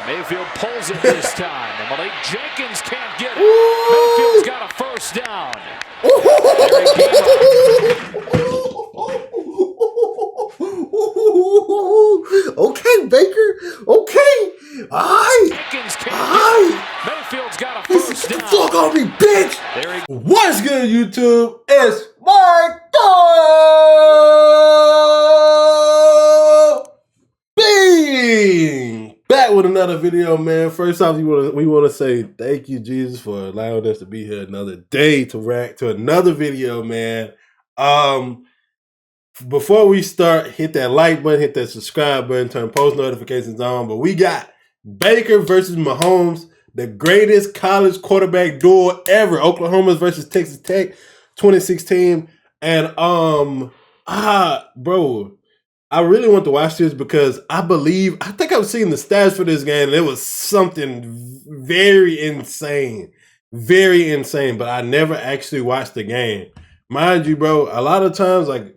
Mayfield pulls it this time, and Malik Jenkins can't get it. Mayfield's got a first down. Okay, Baker. Okay. All right. Mayfield's got a first down. Fuck on me, bitch. What's good, YouTube? It's Michael Bing. Back with another video, man. First off, we want to say thank you, Jesus, for allowing us to be here another day to react to another video, man. Before we start, hit that like button, hit that subscribe button, turn post notifications on. But we got Baker versus Mahomes, the greatest college quarterback duel ever. Oklahoma versus Texas Tech, 2016. And bro, I really want to watch this because I think I've seen the stats for this game, and it was something very insane. Very insane, but I never actually watched the game. Mind you, bro, a lot of times, like,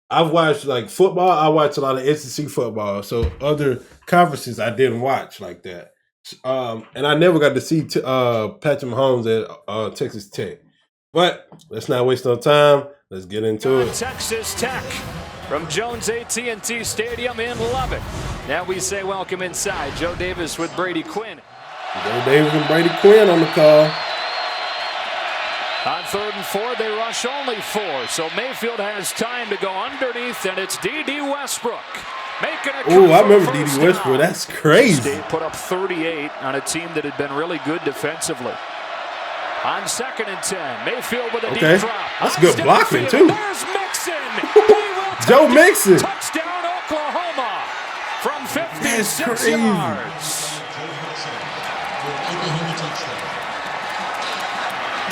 I've watched, like, football. I watch a lot of SEC football, so other conferences I didn't watch like that. And I never got to see Patrick Mahomes at Texas Tech. But let's not waste no time. Let's get into it. Texas Tech from Jones AT&T Stadium in Lubbock. Now we say welcome inside. Joe Davis with Brady Quinn. Joe Davis and Brady Quinn on the call. On 3rd and 4, they rush only 4. So Mayfield has time to go underneath, and it's D.D. Westbrook making a Oh, I remember D.D. Westbrook. That's crazy. State put up 38 on a team that had been really good defensively. On 2nd and 10, Mayfield with a deep drop. That's good blocking, too. There's Mixon. Joe Mixon. Touchdown, Oklahoma from 56 yards.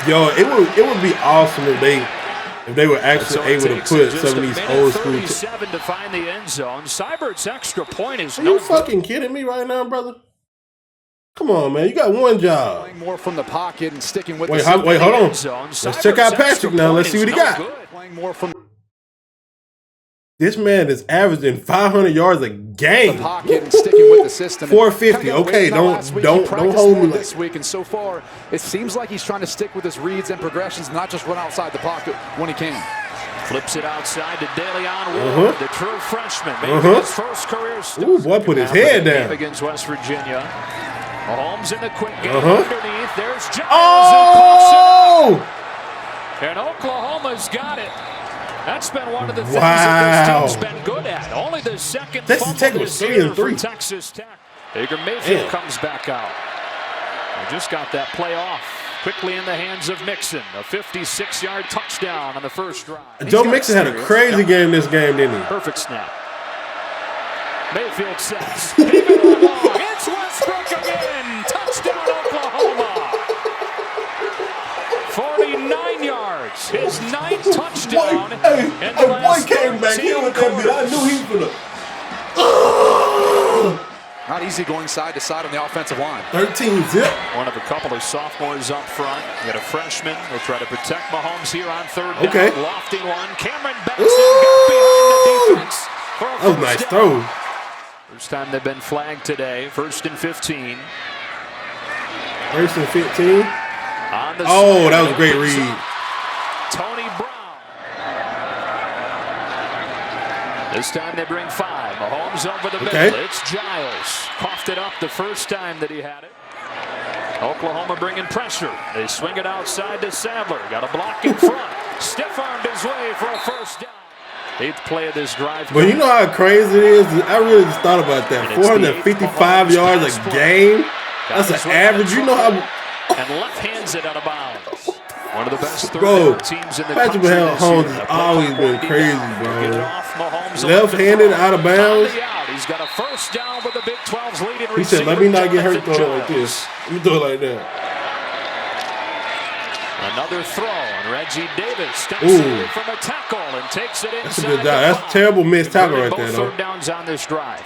Yo, it would be awesome if they were actually able to put some of these old school. 37 to find the end zone. Seibert's extra point is Are you fucking kidding me right now, brother? Come on, man. You got one job. Playing more from the pocket and sticking with wait, hold on. Let's check out Patrick now. Let's see what he got. Playing more from this man is averaging 500 yards a game. The pocket and sticking with the system. 450. Okay, don't hold me this week. And so far, it seems like he's trying to stick with his reads and progressions, not just run outside the pocket when he can. Flips it outside to DeLeon Ward, the true freshman. Maybe his first career start. Ooh, boy, put his head down against West Virginia. Mahomes in the quick game underneath. There's Giles. Oh! And Oklahoma's got it. That's been one of the things that this team's been good at. Only the second Texas Tech was 3-3 for Texas Tech. Baker Mayfield comes back out. They just got that play off. Quickly in the hands of Mixon. A 56-yard touchdown on the first drive. Joe Mixon had a crazy game this game, didn't he? Perfect snap. Mayfield sets. It's Westbrook again. Touchdown, Oklahoma. 49 yards. His 9th touchdown. And the boy came back here with that bit. I knew he was gonna. Not easy going side to side on the offensive line. 13 zip. One of a couple of sophomores up front. You got a freshman. They'll try to protect Mahomes here on 3rd down. Lofty one. Cameron Benson got behind the defense. That was a nice throw. First time they've been flagged today. 1st and 15. 1st and 15. Oh, that was a great read. Tony Brown. This time they bring 5. Mahomes over the middle. It's Giles. Coughed it up the first time that he had it. Oklahoma bringing pressure. They swing it outside to Sadler. Got a block in front. Stiff-armed his way for a first down. 8th play of this drive. But you know how crazy it is? I really just thought about that. 455 yards a game? That's an average. You know how... And left hands it out of bounds. One of the best teams in the country. Patrick Mahomes has always been crazy, bro. Left-handed out of bounds. He's got a first down with the Big 12's leading receiver. He said, let me not get hurt throwing it like this. Let me throw it like that. Another throw, and Reggie Davis steps away from a tackle and takes it inside. That's a good job. That's a terrible missed tackle right there, though. 3rd downs on this drive.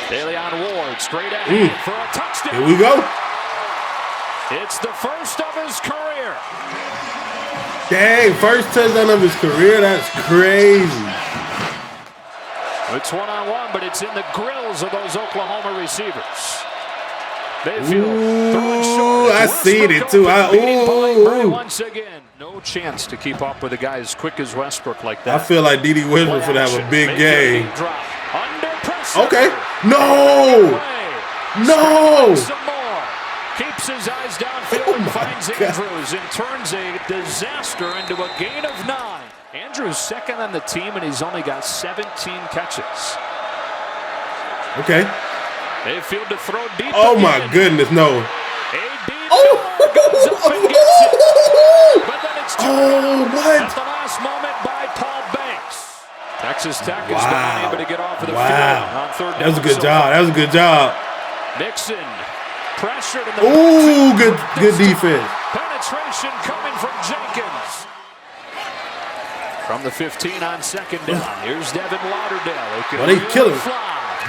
DeLeon Ward straight ahead for a touchdown. Here we go. It's the first of his career. Dang, first touchdown of his career. That's crazy. It's one-on-one, but it's in the grills of those Oklahoma receivers. Mayfield throwing short. I seen it too. Once again, no chance to keep up with a guy as quick as Westbrook like that. I feel like D.D. Westbrook should have a big game. Under pressure. Okay. No. No. Some more. Keeps his eyes downfield and finds Andrews and turns a disaster into a gain of 9. Andrews second on the team, and he's only got 17 catches. Okay. Mayfield to throw deep. Oh my goodness, no. Goes up and gets it. But then it's what? at the last moment by Paul Banks. Texas Tech has been unable to get off of the field on third down. That was a good job. That was a good job. Mixon pressured in the good defense. Penetration coming from Jenkins. From the 15 on second down. Here's Devin Lauderdale. Well, they kill him.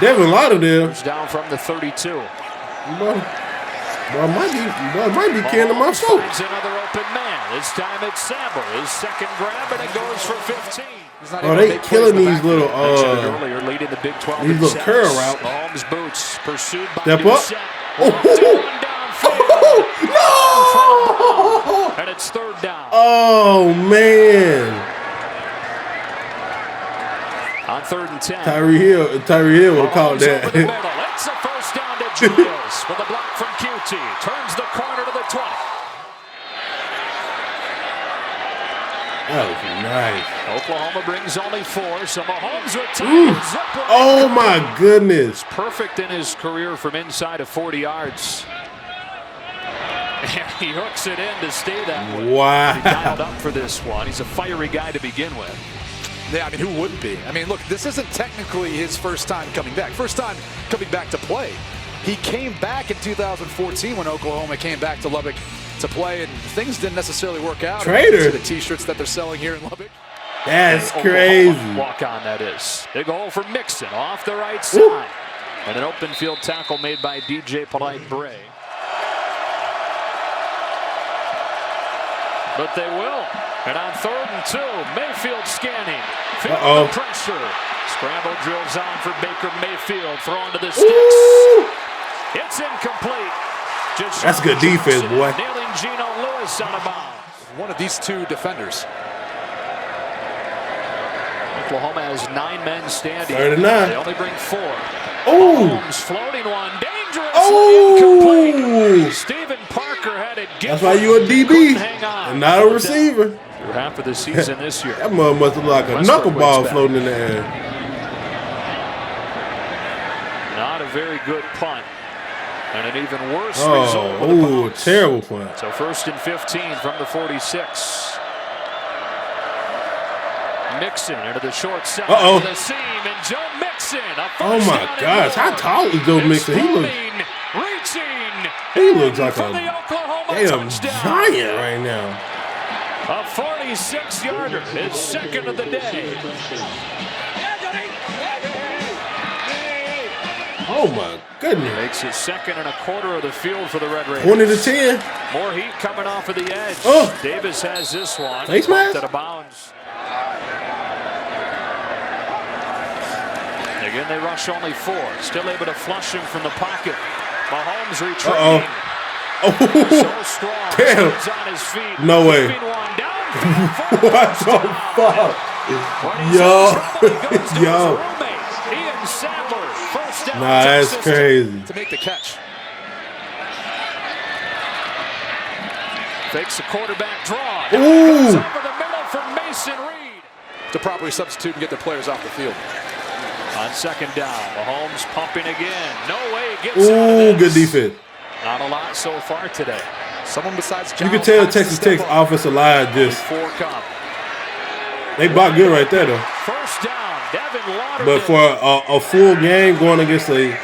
Devin Lauderdale. Down from the 32. Boy, might be killing my soul. Finds another open man. This time it's Sample. His second grab, and it goes for 15. Oh, they killing these little earlier, leading the Big 12. These little curl routes. Mahomes boots pursued by step up. No! And it's third down. Oh man. On 3rd and 10. Tyree Hill will call that. Over the middle. It's a first down to Julius with a block from QT. Turns the corner to the 20. That was nice. Oklahoma brings only 4, so Mahomes retires. Oh my goodness. Perfect in his career from inside of 40 yards. And he hooks it in to stay that way. Wow. He dialed up for this one. He's a fiery guy to begin with. Yeah, I mean, who wouldn't be? I mean, look, this isn't technically his first time coming back. First time coming back to play. He came back in 2014 when Oklahoma came back to Lubbock to play, and things didn't necessarily work out. Traitor. The T-shirts that they're selling here in Lubbock. That's crazy. Walk on, that is. Big hole for Mixon off the right side. And an open field tackle made by DJ Polite-Bray. But they will. And on 3rd and 2, Mayfield scanning. Feeling the pressure. Scramble drills on for Baker Mayfield. Throwing to the sticks. It's incomplete. That's good defense, boy. Nailing Geno Lewis out of bounds. One of these two defenders. Oklahoma has 9 men standing. 39. They only bring 4. Mahomes floating one. Dangerously incomplete. Stephen Parker had it. That's why you a DB and not a receiver. Through half of the season this year. That mother must look like a knuckleball floating in the air. Not a very good punt. And an even worse result. Oh, terrible punt. So 1st and 15 from the 46. Mixon into the short side of the seam, and Joe Mixon. Oh my gosh, how tall is Joe Mixon? He looks like a damn giant right now. A 46-yarder, his second of the day. Oh my goodness. Makes it 2nd and a quarter of the field for the Red Raiders. 20-10. More heat coming off of the edge. Davis has this one. Face mask? Out of bounds. Again, they rush only 4. Still able to flush him from the pocket. Mahomes retreating. So strong. Damn. He's on his feet. No way. What the fuck? Yo. Ian Sadler, first down. Nah, that's crazy. To make the catch. Fakes the quarterback draw. Goes over the middle for Mason Reed. To properly substitute and get the players off the field. On 2nd down, Mahomes pumping again. No way he gets out of good defense. Not a lot so far today. Someone besides John. You can tell Texas Tech's offensive line just. They block good right there, though. First down, Devin Lauderdale. But for a full game going against a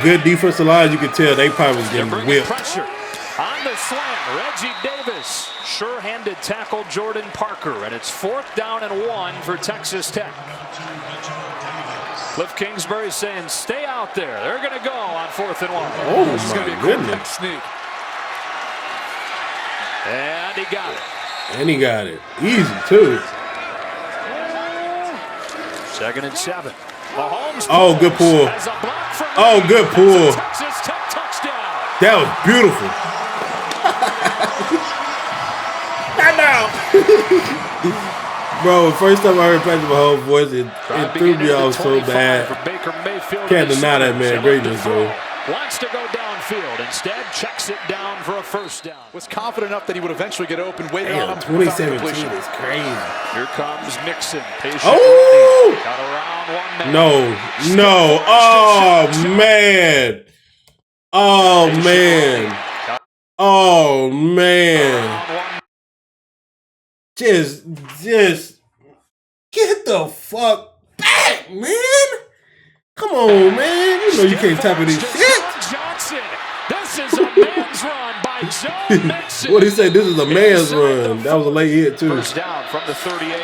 good defensive line, you can tell they probably was getting whipped. Pressure on the slam. Reggie Davis, sure-handed tackle Jordan Parker, and it's 4th down and 1 for Texas Tech. Cliff Kingsbury saying, stay out there. They're going to go on 4th and 1. Oh, this is going to be a goodness. Sneak. And he got it. And he got it. Easy, too. 2nd and 7. Mahomes Oh, good pull. Oh, good pull. Texas Tech touchdown. That was beautiful. Not now. Bro, first time I heard Patrick Mahomes' voice, it threw me off so bad. Can't deny that man greatness, though. Wants to go downfield. Instead, checks it down for a first down. Was confident enough that he would eventually get open. Waiting on him. 2017 is crazy. Here comes Mixon. Patient. Oh! Got around one man. No. Oh, man. Oh, man. Oh, man. Just get the fuck back, man. Come on, man. You know you can't tap it in shit. Johnson. This is a man's run by Joe Mixon. What did he say? This is a man's run. That was a late hit, too. First down from the 38.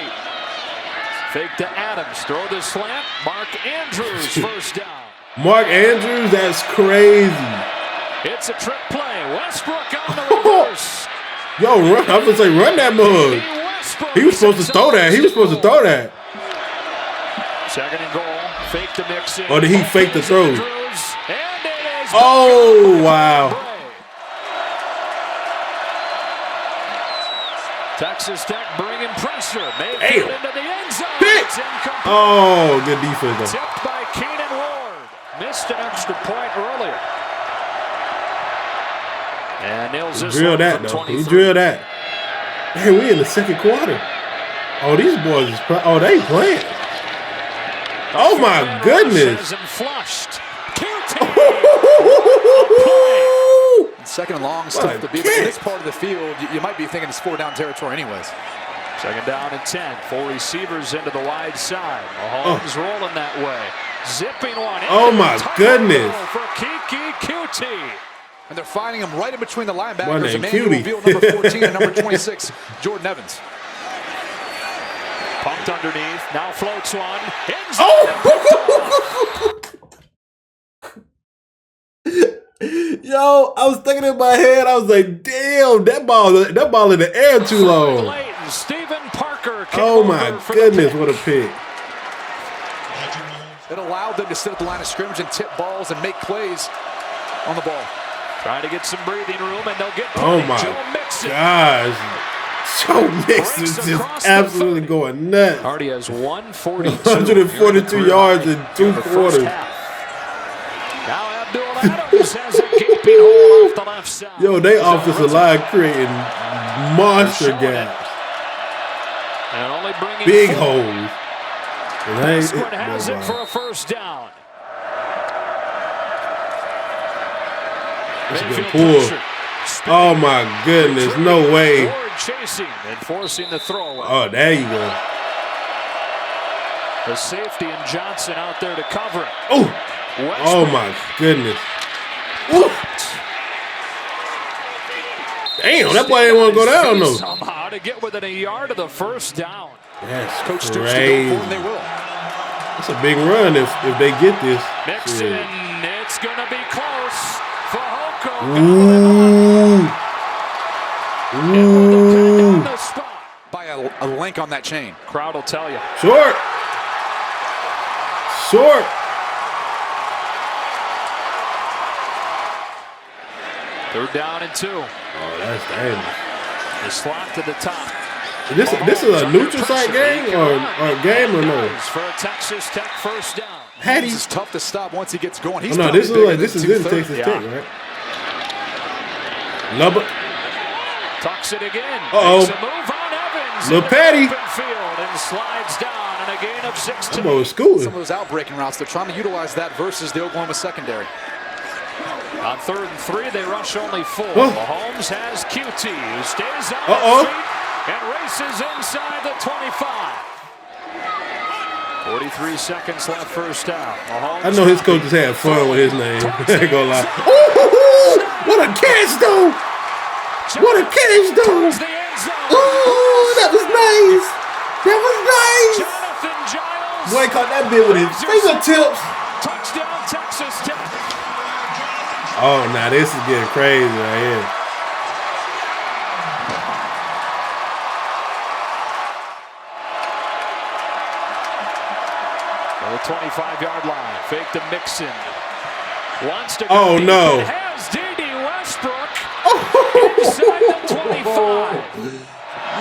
Fake to Adams. Throw the slant. Mark Andrews, first down. Mark Andrews, that's crazy. It's a trick play. Westbrook on the reverse. Yo, run. I was going to say, run that mug. He was supposed to throw that. Second and goal. Fake to Mixon. Or did he fake the throw? Oh, wow. Texas Tech bringing pressure. Mayfield into the end zone. Oh, good defense, though. Tipped by Keenan Ward. Missed an extra point earlier. And nails this drill that, though. He drilled that. Hey, we in the second quarter. Oh, these boys is they playing. Oh, my goodness. Flushed. Second and long, tough to beat. In this part of the field, you might be thinking it's 4-down territory anyways. Second down and 10. 4 receivers into the wide side. Mahomes rolling that way. Zipping one. Oh, my goodness. For Kiki QT. And they're finding him right in between the linebackers. Cutie. Reveal number 14 and number 26, Jordan Evans. Pumped underneath. Now floats one. Yo, I was thinking in my head, I was like, damn, that ball in the air too long. Stephen Parker. Oh my goodness, what a pick. It allowed them to sit at the line of scrimmage and tip balls and make plays on the ball. Trying to get some breathing room, and they'll get oh my gosh. Joe Mixon's just absolutely going nuts. Already has 142 yards in 2 quarters. Now Abdul Adams has a gaping hole off the left side. Yo, they offensive line creating monster gaps. And only bringing big holes. This one has it for a first down. That's a good pull. Oh my goodness, no way. Ward chasing and forcing the throwaway. Oh, there you go. The safety and Johnson out there to cover it. Oh my goodness. Ooh. Damn, that boy didn't want to go down though. Somehow to get within a yard of the first down. That's Coach crazy. They will. It's a big run if they get this. Mixon, it's gonna be close for Hoko. Ooh. By a link on that chain. Crowd will tell you. Short. Third down and 2. Oh, that's dangerous. The slot to the top. This is a neutral site game or game or no? For a Texas Tech first down. This is tough to stop once he gets going. He's this is in Texas Tech, right? Lubbock. Tucks it again. Uh-oh. Makes a move on Evans. Little Patty. Field and slides down and a gain of 16. Some of those out-breaking routes, they're trying to utilize that versus the Oklahoma secondary. On 3rd and 3, they rush only 4. Mahomes has QT, who stays on his feet and races inside the 25. 43 seconds left first down. Mahomes, I know his coaches had fun with his name. I ain't gonna lie. Ooh, what a catch, though! What a catch, though! Ooh, that was nice! Jonathan Giles. Boy caught that bit with his fingertips. Touchdown, Texas Tech. Oh, now this is getting crazy right here. 25-yard line. Fake to Mixon. Wants to go. Oh, deep. no. It has D.D. Westbrook inside the 25.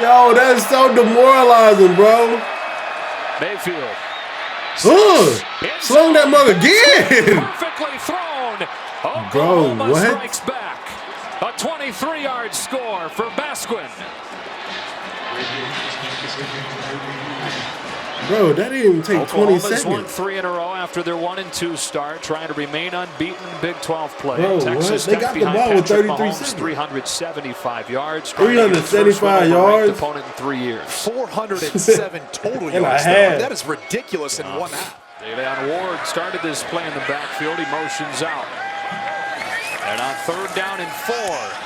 Yo, that is so demoralizing, bro. Mayfield. Slung that mug again. Perfectly thrown. Bro, Oklahoma what? strikes back. A 23-yard score for Basquin. Bro, that didn't even take 20 Oklahoma's seconds. won 3 in a row after their 1-2 start, trying to remain unbeaten in Big 12 play. Bro, Texas They Tech got the behind ball with Patrick 33 Mahomes, seconds. 375 yards. 375 yards? Opponent in 3 years. 407 total And a yards. half. That is ridiculous in 1 half. Davion Ward started this play in the backfield. He motions out. And on 3rd down and 4.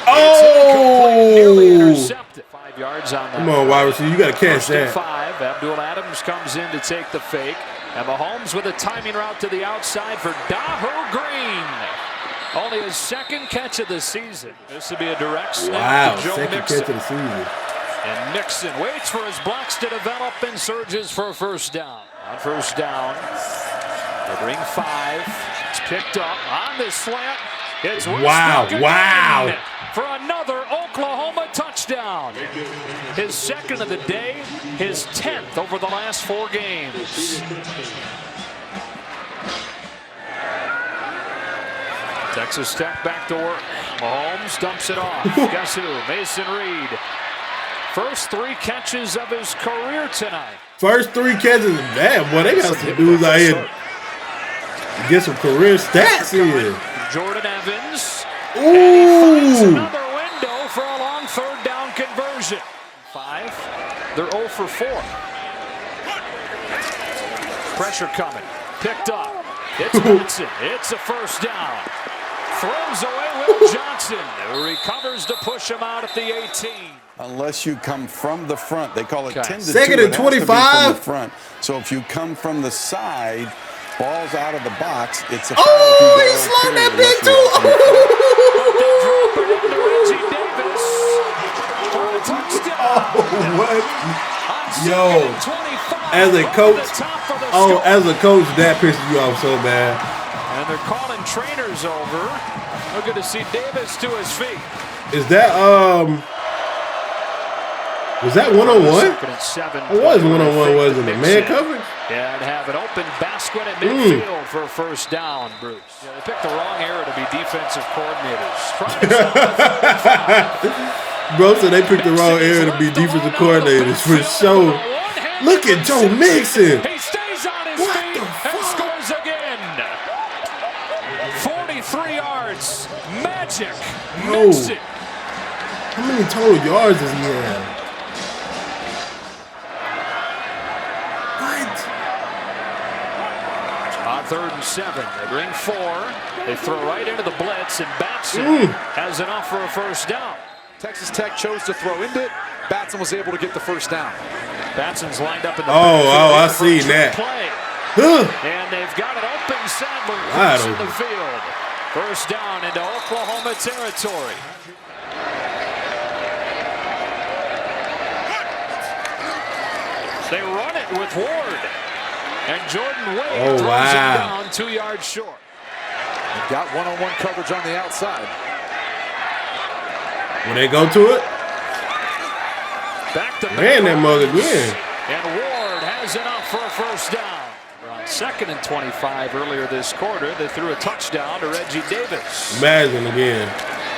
Oh! Nearly intercepted. 5 yards on that. Come on, wide receiver. You got to catch 1st and that. 5. Abdul Adams comes in to take the fake. And Mahomes with a timing route to the outside for Dahu Green. Only his 2nd catch of the season. This would be a direct snap Wow, to Joe 2nd Mixon. catch of the season. And Mixon waits for his blocks to develop and surges for a 1st down. On 1st down, they bring 5. It's picked up on the slant. It's Wow, Westbrook wow. again for another Oklahoma touchdown. His 2nd of the day, his 10th over the last 4 games. Texas Tech back to work. Mahomes dumps it off. Guess who? Mason Reed. First 3 catches of his career tonight. First 3 catches. Damn, boy, they got some dudes out here to get some career stats here. Jordan Evans. Ooh. And he finds another window for a long 3rd down conversion. 5. They're 0 for 4. Pressure coming. Picked up. It's Watson. It's a 1st down. Throws away Will Johnson, who recovers to push him out at the 18. Unless you come from the front, they call it 10 to 2. 2nd and It has to be 25. from the front. So if you come from the side, ball's out of the box. It's a Oh, he slung that big too. Reggie Davis for a touchdown. Oh, what? On Yo, 2nd and 25, as a over coach, the top for the oh, score. as a coach, that pisses you off so bad. And they're calling trainers over. We're going to see Davis to his feet. Is that was that 1-on-1? 2nd and 7. It was 1-on-1, wasn't it? Man coverage? Yeah, and have an open Basquin at midfield for a 1st down, Bruce. Yeah, they picked the wrong era to be defensive coordinators. Trying to stop the 45. Bro, so they picked the wrong area to be defensive coordinators for sure. Look at Joe Mixon. He stays on his What feet the and fuck? scores again. 43 yards. Magic. No. Mixon. How many total yards does he have? What? On 3rd and 7, they bring 4. They throw right into the blitz, and Batson has enough for a 1st down. Texas Tech chose to throw into it. Batson was able to get the 1st down. Batson's lined up in the I backfield seen for a that. play. Huh. And they've got an open Sadler Wide in the open. field. 1st down into Oklahoma territory. They run it with Ward. And Jordan Wade throws it down 2 yards short. They've got one-on-one coverage on the outside. Will they go to it? Back to Man, that mug again. And Ward has enough for a 1st down. On 2nd and 25 earlier this quarter, they threw a touchdown to Reggie Davis. Imagine again.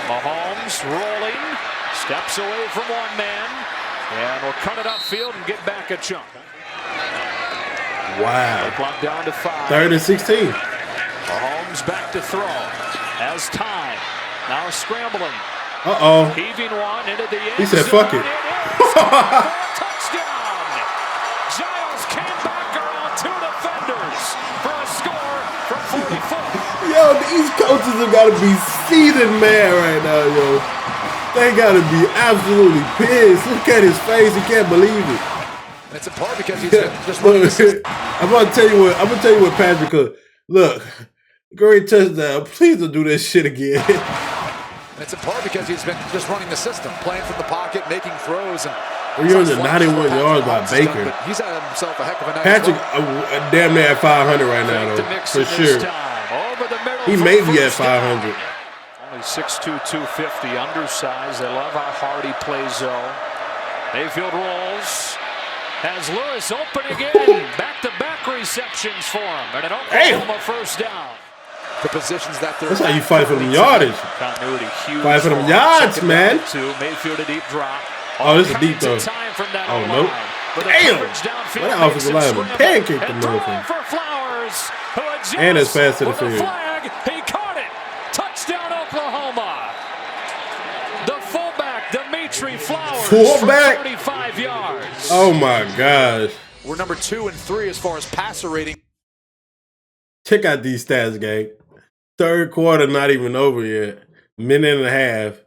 Mahomes rolling, steps away from one man, and will cut it upfield and get back a chunk. Wow. Clock down to 5. 3rd and 16. Mahomes back to throw. Has time. Now scrambling. Uh-oh. Heaving one into the end He said, zone. fuck it. Touchdown! Giles came back around 2 defenders for a score from 44. Yo, these coaches have got to be seething mad right now, yo. They got to be absolutely pissed. Look at his face. He can't believe it. And it's in part because he's been just running the system. I'm gonna tell you what, Patrick. Look, great touchdown. Please don't do this shit again. And it's in part because he's been just running the system, playing from the pocket, making throws, and 391 yards by Baker. He's had himself a heck of a night. Patrick, damn near at 500 right now, though, for sure. He may be at 500. Only 6'2", 250, undersized. They love how hard he plays, though. Mayfield rolls. Has Lewis open again. Back-to-back receptions for him. And an Oklahoma first down. The positions that they're. That's how you fight for them yardage. Continuity huge. Fight for them yards, man. Mayfield a deep drop. Oh, this is deep throw. Oh, nope. Damn! Well, that offensive lineman pancaked the motherfucker. And it's fast to the field. He caught it. Touchdown, Oklahoma. The fullback, Dimitri Flowers. Fullback? 35 yards. Oh, my gosh. We're number 2 and 3 as far as passer rating. Check out these stats, gang. Third quarter not even over yet. Minute and a half.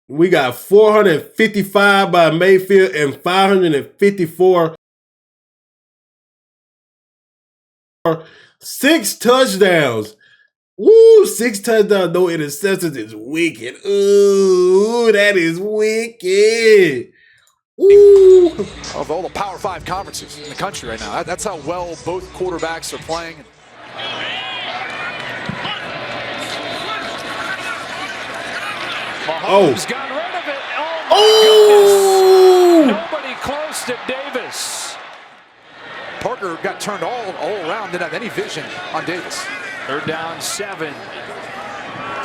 We got 455 by Mayfield and 554. 6 touchdowns. Woo, 6 touchdowns, no interceptions is wicked. Ooh, that is wicked. Ooh. Of all the Power 5 conferences in the country right now. That's how well both quarterbacks are playing. Mahomes got rid of it. Oh, my goodness. Nobody close to Davis. Parker got turned all around, didn't have any vision on Davis. Third down 7.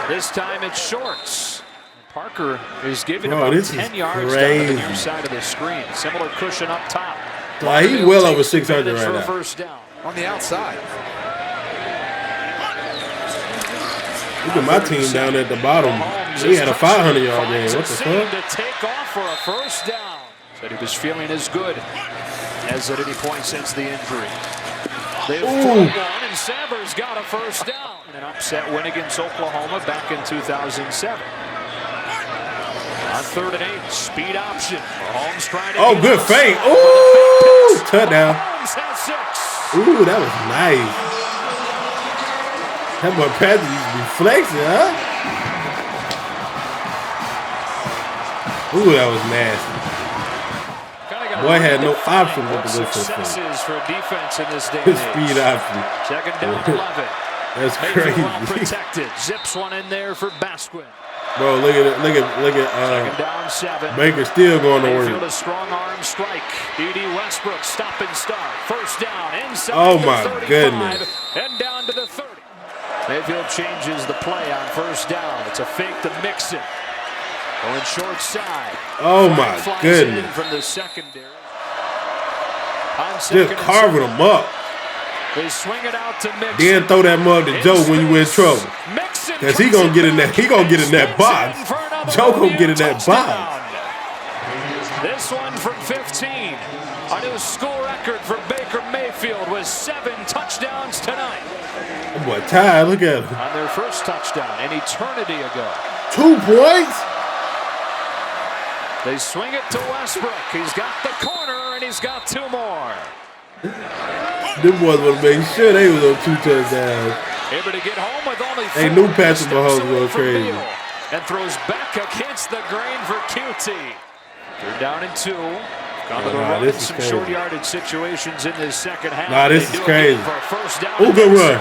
This time it's shorts. Parker is giving about 10 yards down to the near side of the screen. Similar cushion up top. He's well over 600 right now. First down. On the outside. Look at my team down at the bottom. He had a 500-yard game. What the fuck? To take off for a first down. Said he was feeling as good as at any point since the injury. They've pulled one, and Sanders got a first down. An upset win against Oklahoma back in 2007. On 3rd and 8, speed option. Mahomes trying to good fake. Ooh, touchdown. Mahomes has 6. Ooh, that was nice. That boy Patrick used to be flexing, huh? Ooh, that was nasty. Boy had no option but to go for successes for defense in this day and age. Speed option. Second down 11. That's crazy. Well protected. Zips one in there for Basquin. Bro, look at second down 7. Baker still going to work. A strong arm strike. D.D. Westbrook stop and start. First down inside. Oh my goodness. And down to the 30. Mayfield changes the play on first down. It's a fake to Mixon. Going short side. Oh my goodness. From the secondary. Just carving them up. They swing it out to Mixon. Then throw that mug to Joe when you in trouble. Cause he gonna get in that. He gonna get in that box. Joe gonna get in that box. This one from 15. A new school record for Baker Mayfield with 7 touchdowns tonight. Oh boy, Ty, look at him. On their first touchdown an eternity ago. 2 points. They swing it to Westbrook. He's got the corner and he's got 2 more. Them boys want to make sure they was on 2 touchdowns. Able to get home with only 4. They knew Patrick Mahomes was crazy. And throws back against the grain for QT. They're down in 2. Got to run in some short yardage situations in this second half. Nah, this is crazy. Oh, good run.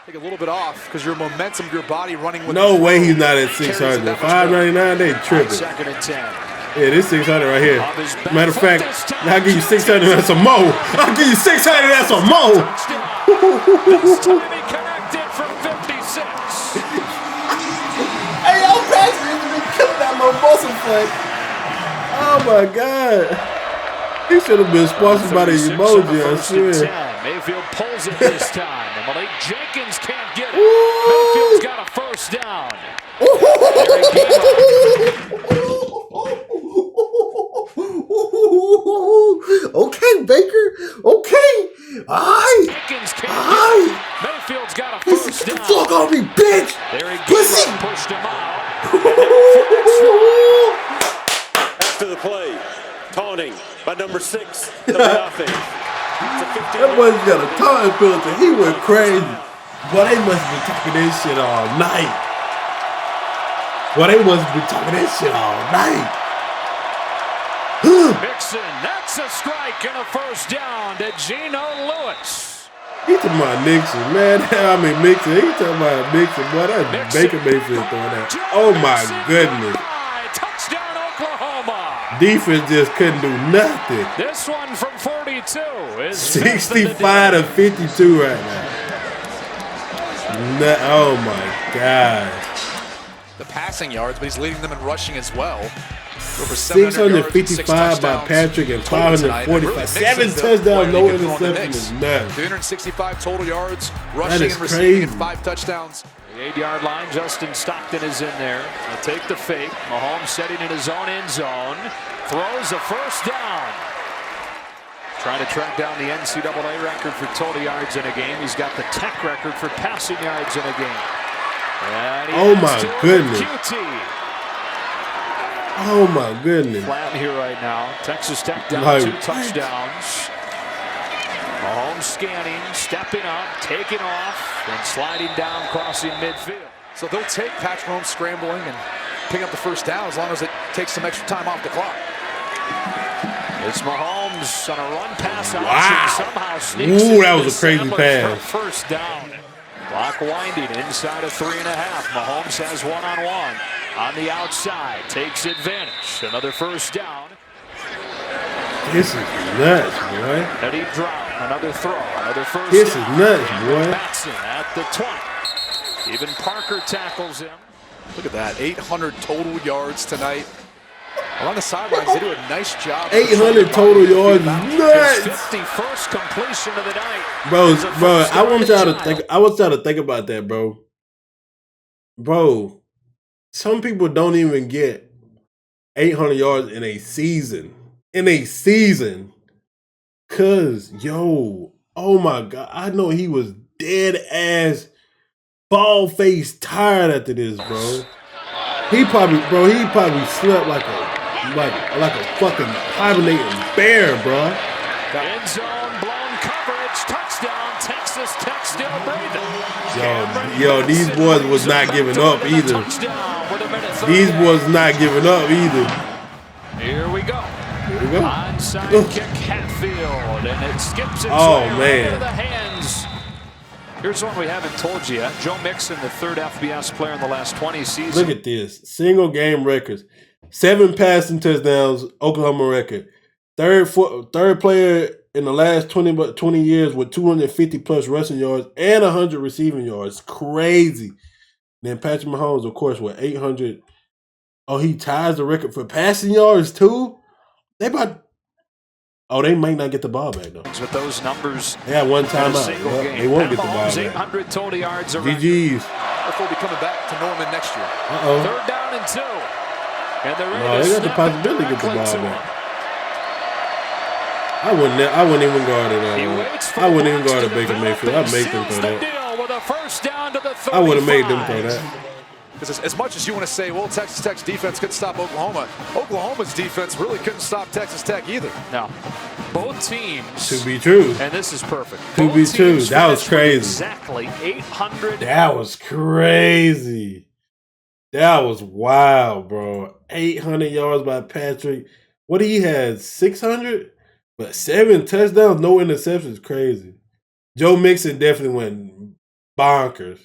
Take a little bit off because your momentum, your body running with. No way he's not at 600. 599, they tripping. Second and 10. Yeah, this 600 right here. Matter of fact, I'll give you 600 and some more. I'll give you 600 and some more. This time he connected from 56. Hey, yo, Patrick, you been killing that little muscle foot. Oh my God. He should have been sponsored by the emoji, I swear. Mayfield pulls it this time. And Malik Jenkins can't get it. Mayfield's got a first down. Okay, Baker. Okay. Alright. Alright. Mayfield's got a first down. Fuck on me, bitch. Pussy. Pushed him out. After the play, taunting by number 6, the offense. That boy's got a time filter. He went crazy. Boy, they must be talking this shit all night. Boy, they must be talking this shit all night. Mixon. That's a strike and a first down to Geno Lewis. He talking about Nixon, man. I mean Mixon. He talking about Nixon, boy. That's Baker Mayfield throwing that. Oh my goodness. Touchdown Oklahoma. Defense just couldn't do nothing. This one from 42 is 65 to 52 right now. Oh my God. The passing yards, but he's leading them in rushing as well. Over 655 by Patrick and 545. 7 touchdowns, no interceptions is nuts. 365 total yards, rushing and receiving, and 5 touchdowns. The 8-yard line, Justin Stockton is in there. He'll take the fake. Mahomes setting in his own end zone. Throws a first down. Trying to track down the NCAA record for total yards in a game. He's got the Tech record for passing yards in a game. Oh my goodness. Oh my goodness. Flat here right now. Texas Tech down 2 touchdowns. Mahomes scanning, stepping up, taking off, and sliding down, crossing midfield. So they'll take Patrick Mahomes scrambling and pick up the first down as long as it takes some extra time off the clock. It's Mahomes on a run pass option. Somehow sneaks that was a crazy pass. First down. Clock winding inside of 3.5. Mahomes has one-on-one on the outside. Takes advantage. Another first down. This is nuts, boy. A deep drop. Another throw. Another first This down. is nuts, boy. Batson at the 20. Even Parker tackles him. Look at that. 800 total yards tonight. Along the sidelines, they do a nice job. 800 total yards, nuts. His 51st completion of the night. Bro, I want y'all to think about that, bro. Bro, some people don't even get 800 yards in a season. Cause oh my God, I know he was dead ass, bald faced, tired after this, bro. He probably slept like a fucking hibernating bear, bro. End zone blown coverage, touchdown. Texas Tech still breathing. Yo, these boys was not giving up either. These boys not giving up either. Here we go. Onside kick, Hatfield, and it skips its way into the hands. Here's one we haven't told you yet. Joe Mixon, the 3rd FBS player in the last 20 seasons. Look at this. Single game records. 7 passing touchdowns, Oklahoma record. Third player in the last 20 years with 250 plus rushing yards and 100 receiving yards. Crazy. Then Patrick Mahomes, of course, with 800. Oh, he ties the record for passing yards too? They might not get the ball back though. With those numbers, they had one time out. They won't get the ball back. 800 total yards. GG's. They'll be coming back to Norman next year. 3rd down and 2. And they got the possibility to get the ball back. I wouldn't even guard it. I wouldn't even guard a Baker Mayfield. I'd make them throw that. I would have made them throw that. Because as much as you want to say, well, Texas Tech's defense couldn't stop Oklahoma, Oklahoma's defense really couldn't stop Texas Tech either. No. Both teams. To be true. And this is perfect. To be true. That was crazy. Exactly 800. That was crazy. That was wild, bro. 800 yards by Patrick. What he had? 600? But 7 touchdowns, no interceptions. Crazy. Joe Mixon definitely went bonkers.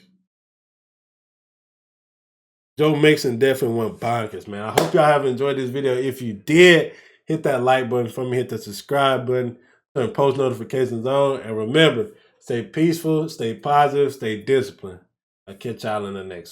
Joe Mixon definitely went bonkers, man. I hope y'all have enjoyed this video. If you did, hit that like button for me. Hit the subscribe button. Turn post notifications on. And remember, stay peaceful, stay positive, stay disciplined. I'll catch y'all in the next one.